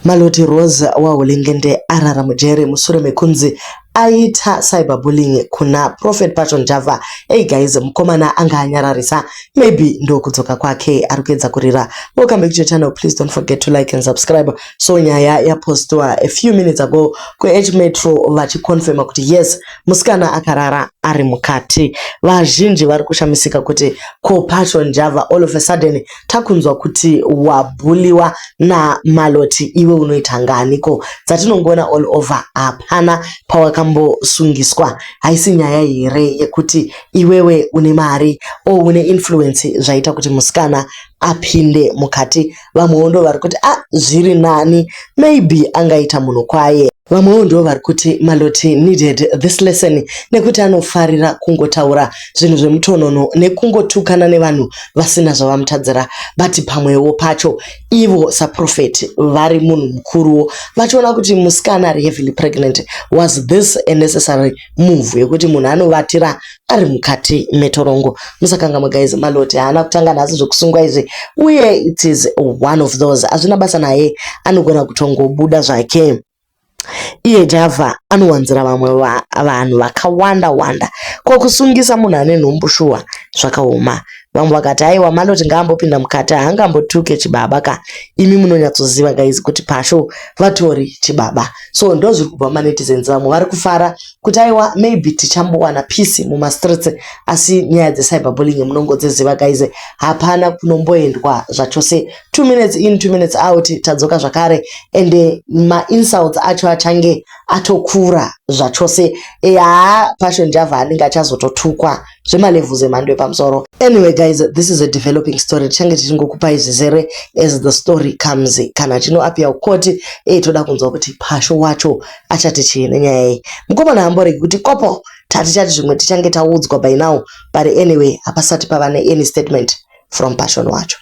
Maloti Rose waulingende arara mujere musure mekunzi aita cyberbullying kuna Prophet Passion Java. Hey guys, mkomana anga anyararisa maybe ndo kudzoka kwake arikuedza kurira. Welcome back to your channel. Please don't forget to like and subscribe. So nyaya ya postwa a few minutes ago ku H Metro vachikonfirma kuti yes, musikana akarara ari mukati. Vazhinji vari kushamisika kuti ko Passion Java all of a sudden takunzwa kuti wabuliwa na Maloti iwe unoita nganiko. Dzatinongona all over hapana pawakambo sungiswa. Haisi nyaya here yekuti iwewe une mari o une influence zvaita kuti musikana apinde mukati. Vamwe ndo vari kuti zviri nani, maybe angaita munhu kwaye. Vamwe ndo vari kuti Maloti needed this lesson nekuti anofarira kungotaura zvinhu zvemutonono nekungotukana nevanhu vasina zvavamutadzira. But pamwewo pacho ivo saprofeti vari munhu mukuru vachiona kuti musikana ari heavily pregnant. Was this a necessary move yekuti munhu anovatira ari mukati metorongo? Musakanga guys, Maloti haana kutanga nhasi zvokusungwa izvi uye it is one of those hazvina basa naye, anogona kutongobuda zvake. Iye Java anowanzira vamwe vanhu vakawanda wanda kwa kusungisa munhu ane nhombushuwa zvakaoma. Vamwe vakati aiwa Maloti ngaambopinda mukati haangambotuke chibaba ka. Imi munonyatsoziva guys kuti Pasho vatori chibaba. So ndo zviri kubva manetizens vamwe vari kufara kuti aiwa maybe tichambowana peace mumastreets, asi nyaya dzecyberbullying munongodziziva guys, hapana kunomboendwa zvachose. 2 minutes in 2 minutes out tadzoka zvakare ende ma insults acho achange atokura zvachose. Passion Java anenge achazototukwa zvemalevels emhando yepamusoro. Anyway guys, this is a developing story. Tichange tichingokupai zvizere as the story comes. Kana chinoapia ukoti toda kunzwa kuti Pasho wacho achati chii nenyaya iyi. Mukomana hamboregi kuti kopo tatichati zvimwe tichange taudzwa by now, but anyway hapasati pava ne any statement from Passion wacho.